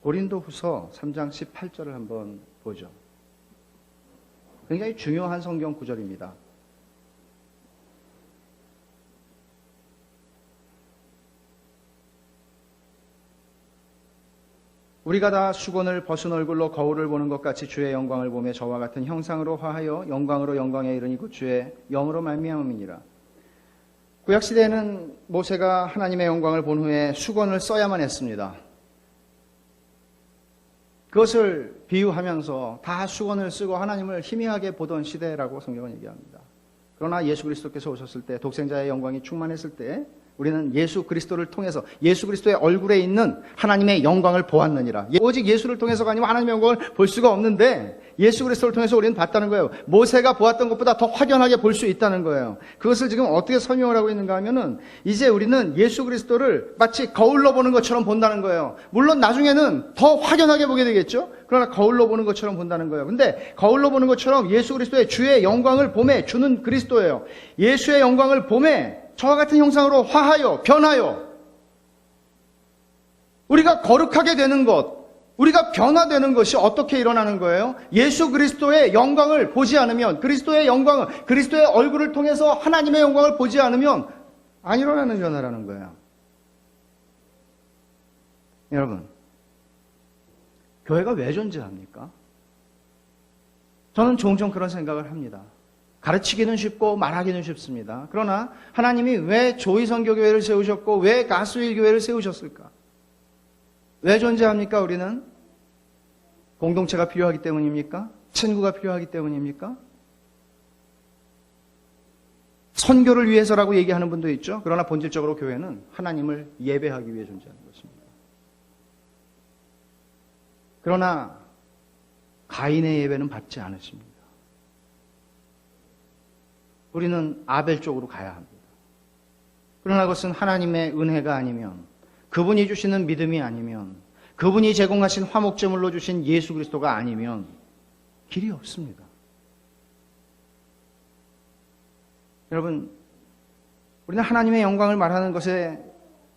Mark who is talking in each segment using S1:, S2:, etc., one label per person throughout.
S1: 고린도후서 3장 18절을 한번 보죠. 굉장히 중요한 성경 구절입니다. 우리가 다 수건을 벗은 얼굴로 거울을 보는 것 같이 주의 영광을 보며 저와 같은 형상으로 화하여 영광으로 영광에 이르니 곧 주의 영으로 말미암음이니라. 구약시대에는 모세가 하나님의 영광을 본 후에 수건을 써야만 했습니다. 그것을 비유하면서 다 수건을 쓰고 하나님을 희미하게 보던 시대라고 성경은 얘기합니다. 그러나 예수 그리스도께서 오셨을 때, 독생자의 영광이 충만했을 때 우리는 예수 그리스도를 통해서 예수 그리스도의 얼굴에 있는 하나님의 영광을 보았느니라. 오직 예수를 통해서가 아니면 하나님의 영광을 볼 수가 없는데 예수 그리스도를 통해서 우리는 봤다는 거예요. 모세가 보았던 것보다 더 확연하게 볼 수 있다는 거예요. 그것을 지금 어떻게 설명을 하고 있는가 하면은 이제 우리는 예수 그리스도를 마치 거울로 보는 것처럼 본다는 거예요. 물론 나중에는 더 확연하게 보게 되겠죠. 그러나 거울로 보는 것처럼 본다는 거예요. 근데 거울로 보는 것처럼 예수 그리스도의 주의 영광을 봄에 주는 그리스도예요. 예수의 영광을 봄에 저와 같은 형상으로 화하여 변하여 우리가 거룩하게 되는 것, 우리가 변화되는 것이 어떻게 일어나는 거예요? 예수 그리스도의 영광을 보지 않으면, 그리스도의 영광을, 그리스도의 얼굴을 통해서 하나님의 영광을 보지 않으면 안 일어나는 변화라는 거예요. 여러분, 교회가 왜 존재합니까? 저는 종종 그런 생각을 합니다. 가르치기는 쉽고 말하기는 쉽습니다. 그러나 하나님이 왜 조이선교교회를 세우셨고 왜 가수일교회를 세우셨을까? 왜 존재합니까? 우리는 공동체가 필요하기 때문입니까? 친구가 필요하기 때문입니까? 선교를 위해서라고 얘기하는 분도 있죠. 그러나 본질적으로 교회는 하나님을 예배하기 위해 존재하는 것입니다. 그러나 가인의 예배는 받지 않으십니다. 우리는 아벨 쪽으로 가야 합니다. 그러나 그것은 하나님의 은혜가 아니면, 그분이 주시는 믿음이 아니면, 그분이 제공하신 화목제물로 주신 예수 그리스도가 아니면 길이 없습니다. 여러분, 우리는 하나님의 영광을 말하는 것에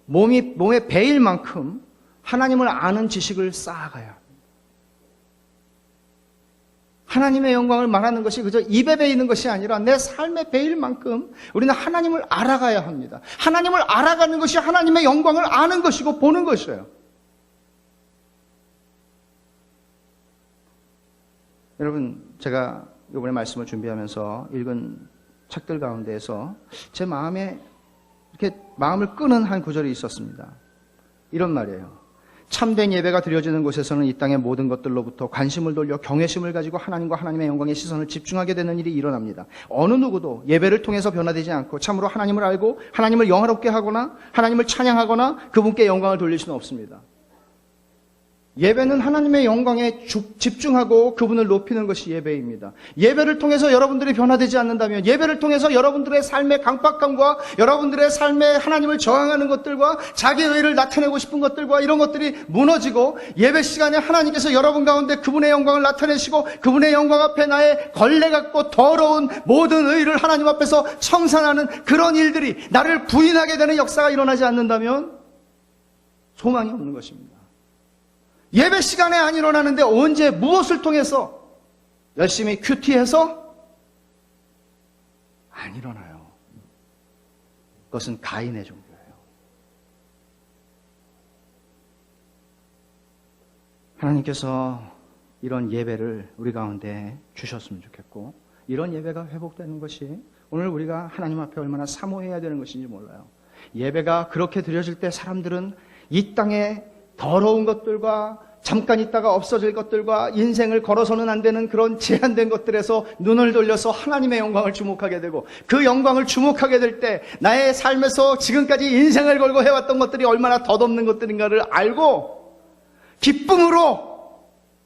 S1: 몸에 배일 만큼 하나님을 아는 지식을 쌓아가야 합니다. 하나님의 영광을 말하는 것이 그저 입에 배이는 것이 아니라 내 삶에 배일 만큼 우리는 하나님을 알아가야 합니다. 하나님을 알아가는 것이 하나님의 영광을 아는 것이고 보는 것이에요. 여러분, 제가 이번에 말씀을 준비하면서 읽은 책들 가운데에서 제 마음에 이렇게 마음을 끄는 한 구절이 있었습니다. 이런 말이에요. 참된 예배가 드려지는 곳에서는 이 땅의 모든 것들로부터 관심을 돌려 경외심을 가지고 하나님과 하나님의 영광의 시선을 집중하게 되는 일이 일어납니다. 어느 누구도 예배를 통해서 변화되지 않고 참으로 하나님을 알고 하나님을 영화롭게 하거나 하나님을 찬양하거나 그분께 영광을 돌릴 수는 없습니다. 예배는 하나님의 영광에 집중하고 그분을 높이는 것이 예배입니다. 예배를 통해서 여러분들이 변화되지 않는다면, 예배를 통해서 여러분들의 삶의 강박감과 여러분들의 삶에 하나님을 저항하는 것들과 자기 의를 나타내고 싶은 것들과 이런 것들이 무너지고 예배 시간에 하나님께서 여러분 가운데 그분의 영광을 나타내시고 그분의 영광 앞에 나의 걸레 같고 더러운 모든 의를 하나님 앞에서 청산하는 그런 일들이 나를 부인하게 되는 역사가 일어나지 않는다면 소망이 없는 것입니다. 예배 시간에 안 일어나는데 언제 무엇을 통해서 열심히 큐티해서 안 일어나요. 그것은 가인의 종교예요. 하나님께서 이런 예배를 우리 가운데 주셨으면 좋겠고 이런 예배가 회복되는 것이 오늘 우리가 하나님 앞에 얼마나 사모해야 되는 것인지 몰라요. 예배가 그렇게 드려질 때 사람들은 이 땅에 더러운 것들과 잠깐 있다가 없어질 것들과 인생을 걸어서는 안 되는 그런 제한된 것들에서 눈을 돌려서 하나님의 영광을 주목하게 되고 그 영광을 주목하게 될 때 나의 삶에서 지금까지 인생을 걸고 해왔던 것들이 얼마나 덧없는 것들인가를 알고 기쁨으로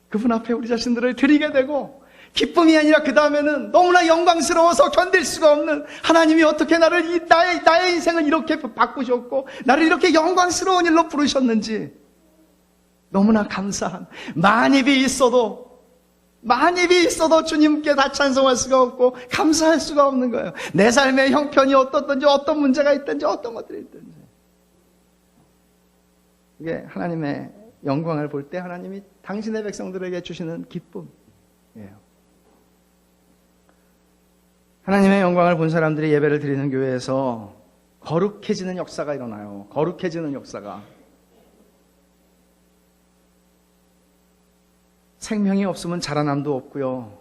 S1: 그분 앞에 우리 자신들을 드리게 되고 기쁨이 아니라 그 다음에는 너무나 영광스러워서 견딜 수가 없는 하나님이 어떻게 나를 나의 인생을 이렇게 바꾸셨고 나를 이렇게 영광스러운 일로 부르셨는지 너무나 감사한 만입이 있어도 주님께 다 찬송할 수가 없고 감사할 수가 없는 거예요. 내 삶의 형편이 어떻든지 어떤 문제가 있든지 어떤 것들이 있든지 이게 하나님의 영광을 볼 때 하나님이 당신의 백성들에게 주시는 기쁨이에요. 하나님의 영광을 본 사람들이 예배를 드리는 교회에서 거룩해지는 역사가 일어나요. 거룩해지는 역사가. 생명이 없으면 자라남도 없고요.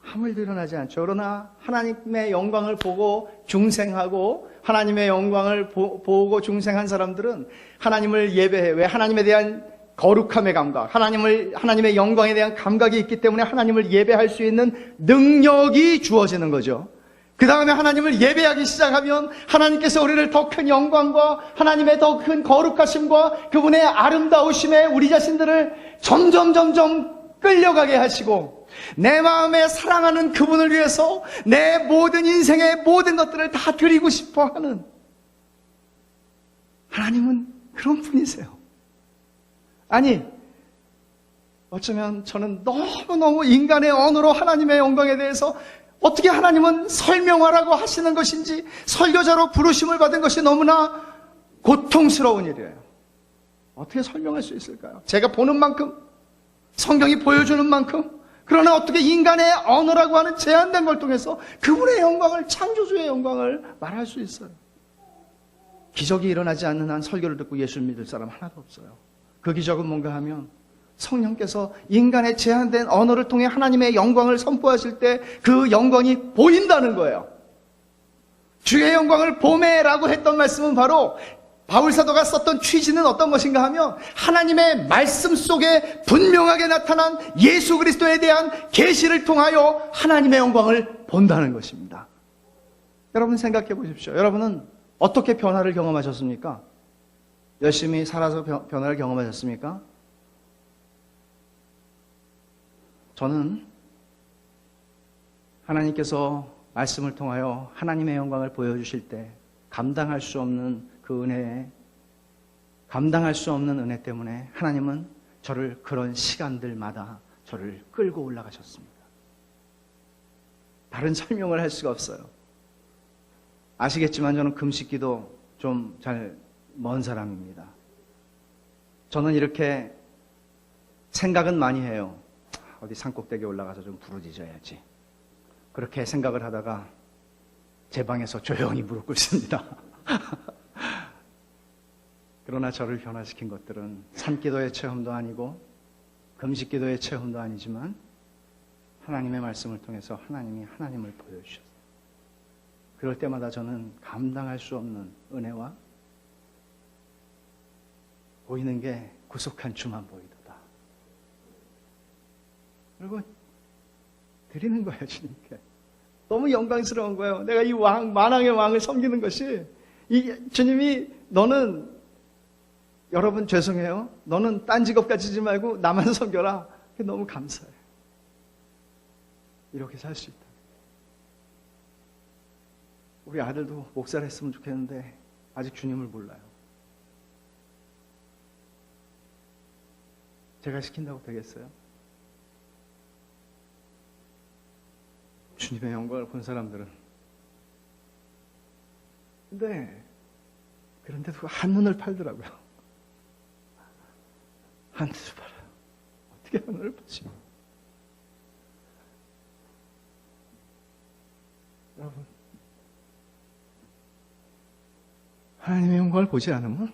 S1: 아무 일도 일어나지 않죠. 그러나 하나님의 영광을 보고 중생하고 하나님의 영광을 보고 중생한 사람들은 하나님을 예배해. 왜? 하나님에 대한 거룩함의 감각, 하나님의 영광에 대한 감각이 있기 때문에 하나님을 예배할 수 있는 능력이 주어지는 거죠. 그 다음에 하나님을 예배하기 시작하면 하나님께서 우리를 더 큰 영광과 하나님의 더 큰 거룩하심과 그분의 아름다우심에 우리 자신들을 점점 끌려가게 하시고, 내 마음에 사랑하는 그분을 위해서 내 모든 인생의 모든 것들을 다 드리고 싶어 하는 하나님은 그런 분이세요. 아니, 어쩌면 저는 너무너무 인간의 언어로 하나님의 영광에 대해서 어떻게 하나님은 설명하라고 하시는 것인지, 설교자로 부르심을 받은 것이 너무나 고통스러운 일이에요. 어떻게 설명할 수 있을까요? 제가 보는 만큼, 성경이 보여주는 만큼, 그러나 어떻게 인간의 언어라고 하는 제한된 걸 통해서 그분의 영광을, 창조주의 영광을 말할 수 있어요? 기적이 일어나지 않는 한 설교를 듣고 예수를 믿을 사람 하나도 없어요. 그 기적은 뭔가 하면 성령께서 인간의 제한된 언어를 통해 하나님의 영광을 선포하실 때 그 영광이 보인다는 거예요. 주의 영광을 보매라고 했던 말씀은 바로 바울사도가 썼던 취지는 어떤 것인가 하면 하나님의 말씀 속에 분명하게 나타난 예수 그리스도에 대한 계시를 통하여 하나님의 영광을 본다는 것입니다. 여러분 생각해 보십시오. 여러분은 어떻게 변화를 경험하셨습니까? 열심히 살아서 변화를 경험하셨습니까? 저는 하나님께서 말씀을 통하여 하나님의 영광을 보여주실 때 감당할 수 없는 그 은혜에, 감당할 수 없는 은혜 때문에 하나님은 저를 그런 시간들마다 저를 끌고 올라가셨습니다. 다른 설명을 할 수가 없어요. 아시겠지만 저는 금식기도 좀 잘 먼 사람입니다. 저는 이렇게 생각은 많이 해요. 어디 산꼭대기에 올라가서 좀 부르짖어야지. 그렇게 생각을 하다가 제 방에서 조용히 무릎 꿇습니다. 그러나 저를 변화시킨 것들은 산기도의 체험도 아니고 금식기도의 체험도 아니지만 하나님의 말씀을 통해서 하나님이 하나님을 보여주셨어요. 그럴 때마다 저는 감당할 수 없는 은혜와 보이는 게 구속한 주만 보이도다. 그리고 드리는 거예요, 주님께. 너무 영광스러운 거예요. 내가 이 만왕의 왕을 섬기는 것이, 주님이 너는, 여러분 죄송해요. 너는 딴 직업 가지지 말고 나만 섬겨라. 그게 너무 감사해요. 이렇게 살 수 있다. 우리 아들도 목사를 했으면 좋겠는데 아직 주님을 몰라요. 제가 시킨다고 되겠어요? 주님의 영광을 본 사람들은. 그런데도 한눈을 팔더라고요. 한눈을 팔아요. 어떻게 한눈을 팔지? 여러분, 하나님의 영광을 보지 않으면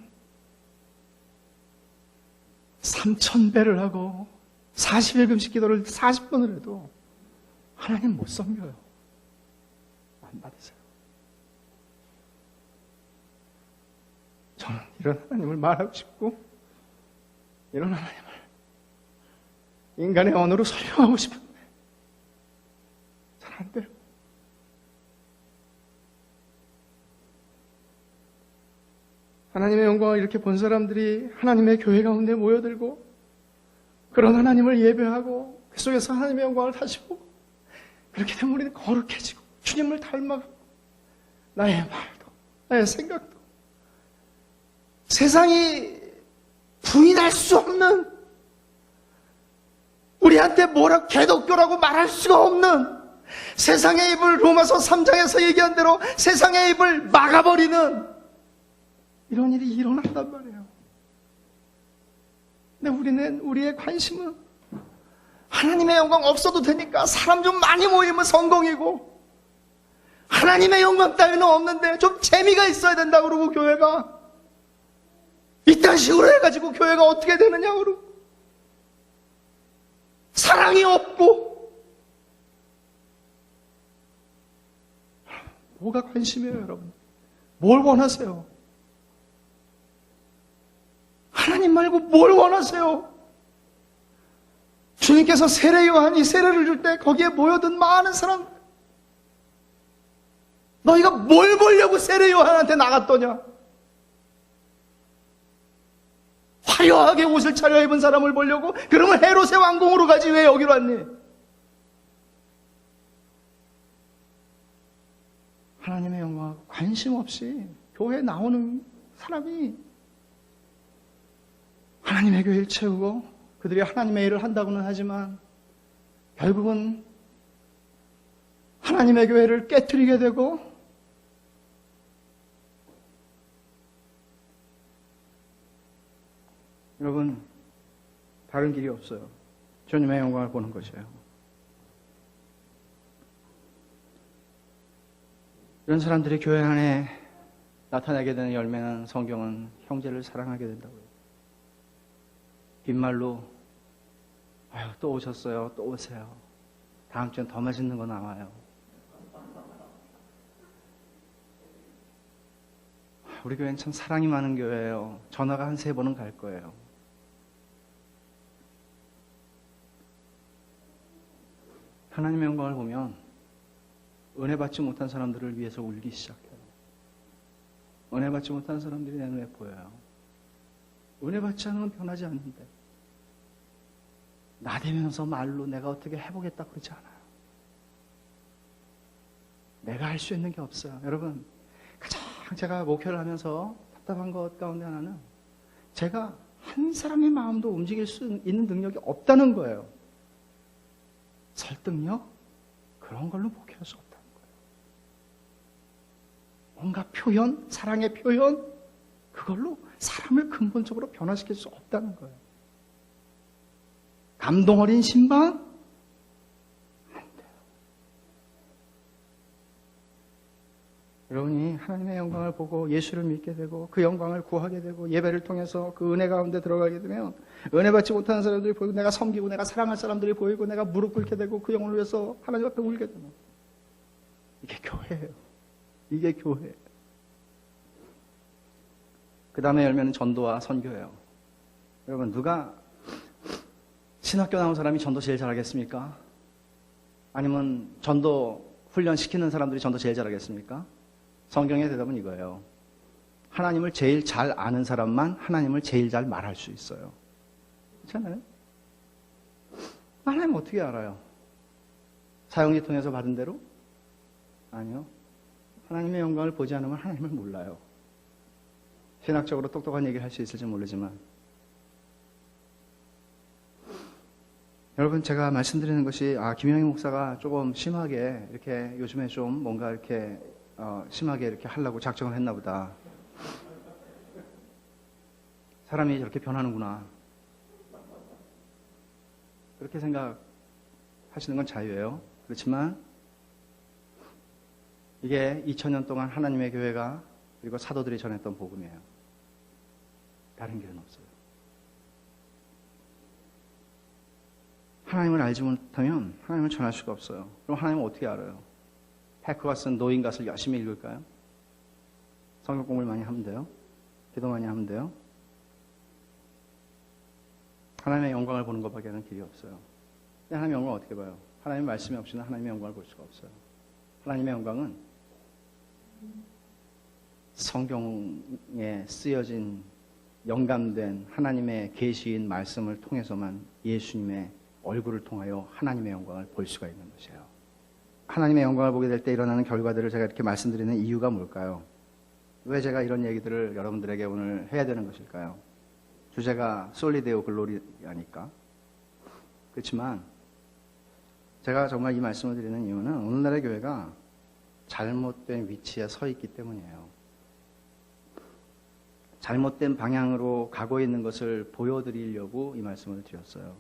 S1: 3000배를 하고 40일 금식 기도를 40번을 해도 하나님 못 섬겨요. 안 받으세요. 저는 이런 하나님을 말하고 싶고 이런 하나님을 인간의 언어로 설명하고 싶은데 잘 안 돼요. 하나님의 영광을 이렇게 본 사람들이 하나님의 교회 가운데 모여들고 그런 하나님을 예배하고 그 속에서 하나님의 영광을 다시 보고 그렇게 되면 우리는 거룩해지고 주님을 닮아가고 나의 말도 나의 생각도 세상이 부인할 수 없는, 우리한테 뭐라고 개독교라고 말할 수가 없는, 세상의 입을 로마서 3장에서 얘기한 대로 세상의 입을 막아버리는 이런 일이 일어난단 말이에요. 근데 우리의 관심은 하나님의 영광 없어도 되니까 사람 좀 많이 모이면 성공이고, 하나님의 영광 따위는 없는데 좀 재미가 있어야 된다 그러고 교회가 이딴 식으로 해가지고 교회가 어떻게 되느냐 그러고, 사랑이 없고. 뭐가 관심이에요, 여러분? 뭘 원하세요? 하나님 말고 뭘 원하세요? 주님께서 세례 요한이 세례를 줄 때 거기에 모여든 많은 사람, 너희가 뭘 보려고 세례 요한한테 나갔더냐? 화려하게 옷을 차려입은 사람을 보려고? 그러면 헤롯의 왕궁으로 가지 왜 여기로 왔니? 하나님의 영광하고 관심 없이 교회에 나오는 사람이 하나님의 교회를 채우고 그들이 하나님의 일을 한다고는 하지만 결국은 하나님의 교회를 깨트리게 되고, 여러분, 다른 길이 없어요. 주님의 영광을 보는 것이에요. 이런 사람들이 교회 안에 나타나게 되는 열매는 성경은 형제를 사랑하게 된다고요. 빈말로 아유 또 오셨어요. 또 오세요. 다음 주엔 더 맛있는 거 나와요. 우리 교회는 참 사랑이 많은 교회예요. 전화가 한 3번은 갈 거예요. 하나님의 영광을 보면 은혜 받지 못한 사람들을 위해서 울기 시작해요. 은혜 받지 못한 사람들이 내 눈에 보여요. 은혜 받지 않으면 변하지 않는데, 나대면서 말로 내가 어떻게 해보겠다 그러지 않아요. 내가 할 수 있는 게 없어요. 여러분, 가장 제가 목회를 하면서 답답한 것 가운데 하나는 제가 한 사람의 마음도 움직일 수 있는 능력이 없다는 거예요. 설득력? 그런 걸로 목회할 수 없다는 거예요. 뭔가 표현, 사랑의 표현, 그걸로 사람을 근본적으로 변화시킬 수 없다는 거예요. 감동 어린 신방? 안 돼요. 여러분이 하나님의 영광을 보고 예수를 믿게 되고 그 영광을 구하게 되고 예배를 통해서 그 은혜 가운데 들어가게 되면 은혜 받지 못하는 사람들이 보이고 내가 섬기고 내가 사랑할 사람들이 보이고 내가 무릎 꿇게 되고 그 영혼을 위해서 하나님 앞에 울게 되는, 이게 교회예요. 이게 교회예요. 그 다음에 열매는 전도와 선교예요. 여러분, 누가 신학교 나온 사람이 전도 제일 잘하겠습니까? 아니면 전도 훈련 시키는 사람들이 전도 제일 잘하겠습니까? 성경의 대답은 이거예요. 하나님을 제일 잘 아는 사람만 하나님을 제일 잘 말할 수 있어요. 그렇잖아요? 하나님 어떻게 알아요? 사형리 통해서 받은 대로? 아니요. 하나님의 영광을 보지 않으면 하나님을 몰라요. 신학적으로 똑똑한 얘기를 할 수 있을지 모르지만, 여러분, 제가 말씀드리는 것이 김영희 목사가 조금 심하게 이렇게 요즘에 좀 뭔가 이렇게 심하게 이렇게 하려고 작정을 했나 보다. 사람이 저렇게 변하는구나. 그렇게 생각하시는 건 자유예요. 그렇지만 이게 2000년 동안 하나님의 교회가 그리고 사도들이 전했던 복음이에요. 다른 길은 없어요. 하나님을 알지 못하면 하나님을 전할 수가 없어요. 그럼 하나님은 어떻게 알아요? 해커가 쓴 노인갓을 열심히 읽을까요? 성경 공부를 많이 하면 돼요? 기도 많이 하면 돼요? 하나님의 영광을 보는 것밖에는 길이 없어요. 하나님의 영광을 어떻게 봐요? 하나님의 말씀이 없이는 하나님의 영광을 볼 수가 없어요. 하나님의 영광은 성경에 쓰여진 영감된 하나님의 계시인 말씀을 통해서만 예수님의 얼굴을 통하여 하나님의 영광을 볼 수가 있는 것이에요. 하나님의 영광을 보게 될 때 일어나는 결과들을 제가 이렇게 말씀드리는 이유가 뭘까요? 왜 제가 이런 얘기들을 여러분들에게 오늘 해야 되는 것일까요? 주제가 솔리데오 글로리아니까. 그렇지만 제가 정말 이 말씀을 드리는 이유는 오늘날의 교회가 잘못된 위치에 서 있기 때문이에요. 잘못된 방향으로 가고 있는 것을 보여드리려고 이 말씀을 드렸어요.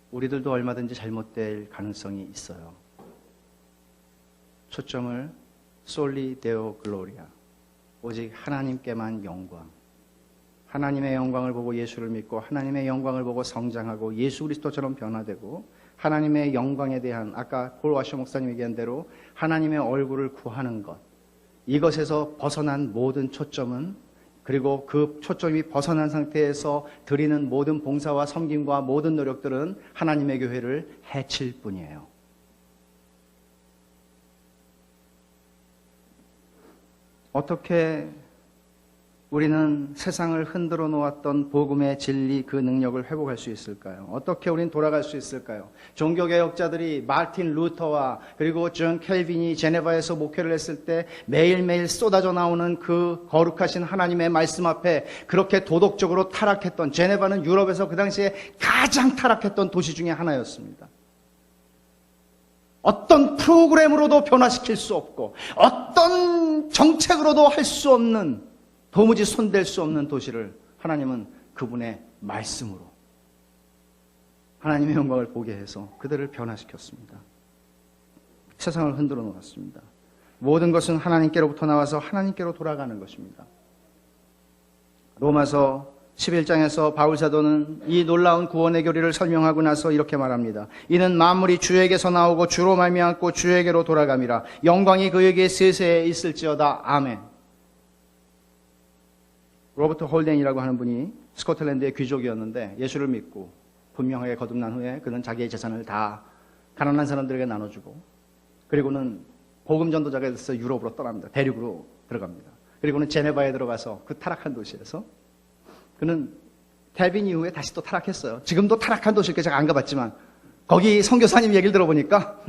S1: 우리들도 얼마든지 잘못될 가능성이 있어요. 초점을 솔리 데오 글로리아, 오직 하나님께만 영광. 하나님의 영광을 보고 예수를 믿고 하나님의 영광을 보고 성장하고 예수 그리스도처럼 변화되고 하나님의 영광에 대한 아까 폴 와셔 목사님 얘기한 대로 하나님의 얼굴을 구하는 것, 이것에서 벗어난 모든 초점은, 그리고 그 초점이 벗어난 상태에서 드리는 모든 봉사와 섬김과 모든 노력들은 하나님의 교회를 해칠 뿐이에요. 어떻게 우리는 세상을 흔들어 놓았던 복음의 진리, 그 능력을 회복할 수 있을까요? 어떻게 우리는 돌아갈 수 있을까요? 종교개혁자들이 마틴 루터와 그리고 존 켈빈이 제네바에서 목회를 했을 때 매일매일 쏟아져 나오는 그 거룩하신 하나님의 말씀 앞에 그렇게 도덕적으로 타락했던, 제네바는 유럽에서 그 당시에 가장 타락했던 도시 중에 하나였습니다. 어떤 프로그램으로도 변화시킬 수 없고 어떤 정책으로도 할 수 없는, 도무지 손댈 수 없는 도시를 하나님은 그분의 말씀으로 하나님의 영광을 보게 해서 그들을 변화시켰습니다. 세상을 흔들어 놓았습니다. 모든 것은 하나님께로부터 나와서 하나님께로 돌아가는 것입니다. 로마서 11장에서 바울 사도는 이 놀라운 구원의 교리를 설명하고 나서 이렇게 말합니다. 이는 만물이 주에게서 나오고 주로 말미암고 주에게로 돌아감이라. 영광이 그에게 세세에 있을지어다. 아멘. 로버트 홀덴이라고 하는 분이 스코틀랜드의 귀족이었는데 예수를 믿고 분명하게 거듭난 후에 그는 자기의 재산을 다 가난한 사람들에게 나눠주고, 그리고는 복음 전도자가 돼서 유럽으로 떠납니다. 대륙으로 들어갑니다. 그리고는 제네바에 들어가서 그 타락한 도시에서 그는 켈빈 이후에 다시 또 타락했어요. 지금도 타락한 도시일까 제가 안 가봤지만 거기 선교사님 얘기를 들어보니까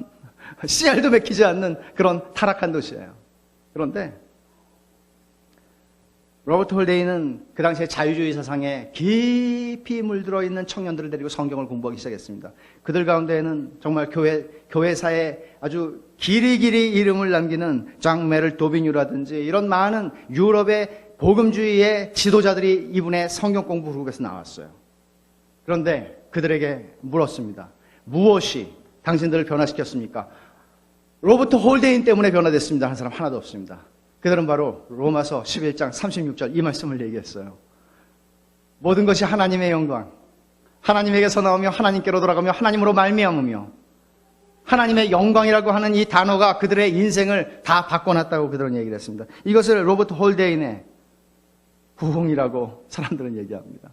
S1: 씨알도 맥히지 않는 그런 타락한 도시예요. 그런데 로버트 홀데이는 그 당시에 자유주의 사상에 깊이 물들어 있는 청년들을 데리고 성경을 공부하기 시작했습니다. 그들 가운데에는 정말 교회사에 아주 길이길이 이름을 남기는 장 메를 도비뉴라든지 이런 많은 유럽의 복음주의의 지도자들이 이분의 성경 공부 그룹에서 나왔어요. 그런데 그들에게 물었습니다. 무엇이 당신들을 변화시켰습니까? 로버트 홀데인 때문에 변화됐습니다 하는 사람 하나도 없습니다. 그들은 바로 로마서 11장 36절 이 말씀을 얘기했어요. 모든 것이 하나님의 영광, 하나님에게서 나오며 하나님께로 돌아가며 하나님으로 말미암으며, 하나님의 영광이라고 하는 이 단어가 그들의 인생을 다 바꿔놨다고 그들은 얘기를 했습니다. 이것을 로버트 홀데인의 부흥이라고 사람들은 얘기합니다.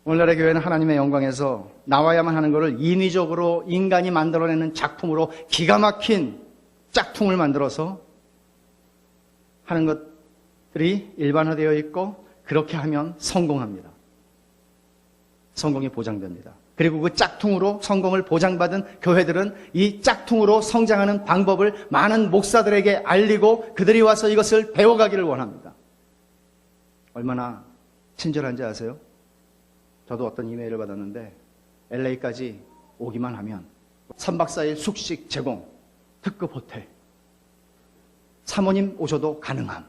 S1: 오늘날의 교회는 하나님의 영광에서 나와야만 하는 것을 인위적으로 인간이 만들어내는 작품으로 기가 막힌 짝퉁을 만들어서 하는 것들이 일반화되어 있고, 그렇게 하면 성공합니다. 성공이 보장됩니다. 그리고 그 짝퉁으로 성공을 보장받은 교회들은 이 짝퉁으로 성장하는 방법을 많은 목사들에게 알리고 그들이 와서 이것을 배워가기를 원합니다. 얼마나 친절한지 아세요? 저도 어떤 이메일을 받았는데 LA까지 오기만 하면 3박 4일 숙식 제공, 특급 호텔, 사모님 오셔도 가능함.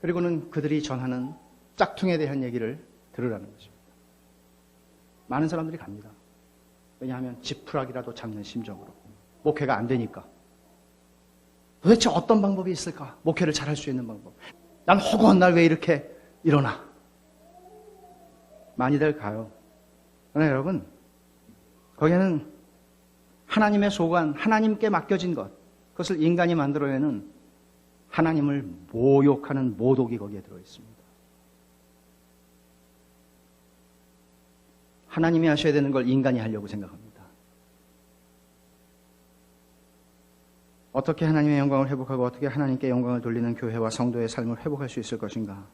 S1: 그리고는 그들이 전하는 짝퉁에 대한 얘기를 들으라는 것입니다. 많은 사람들이 갑니다. 왜냐하면 지푸라기라도 잡는 심정으로. 목회가 안 되니까. 도대체 어떤 방법이 있을까? 목회를 잘할 수 있는 방법. 난 허구한 날 왜 이렇게 일어나? 많이들 가요. 그러나 여러분, 거기에는 하나님의 소관, 하나님께 맡겨진 것, 그것을 인간이 만들어내는 하나님을 모욕하는 모독이 거기에 들어있습니다. 하나님이 하셔야 되는 걸 인간이 하려고 생각합니다. 어떻게 하나님의 영광을 회복하고 어떻게 하나님께 영광을 돌리는 교회와 성도의 삶을 회복할 수 있을 것인가?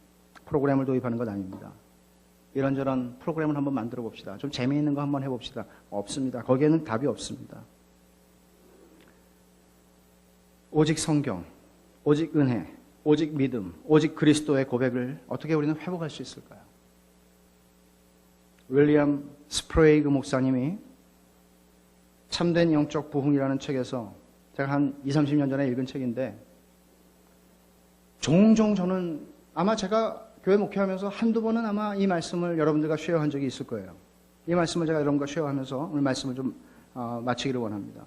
S1: 프로그램을 도입하는 것 아닙니다. 이런저런 프로그램을 한번 만들어 봅시다. 좀 재미있는 거 한번 해봅시다. 없습니다. 거기에는 답이 없습니다. 오직 성경, 오직 은혜, 오직 믿음, 오직 그리스도의 고백을 어떻게 우리는 회복할 수 있을까요? 윌리엄 스프레이그 목사님이 참된 영적 부흥이라는 책에서 제가 한 20, 30년 전에 읽은 책인데 종종 저는 아마 제가 교회 목회하면서 한두 번은 아마 이 말씀을 여러분들과 쉐어한 적이 있을 거예요. 이 말씀을 제가 여러분과 쉐어하면서 오늘 말씀을 좀 마치기를 원합니다.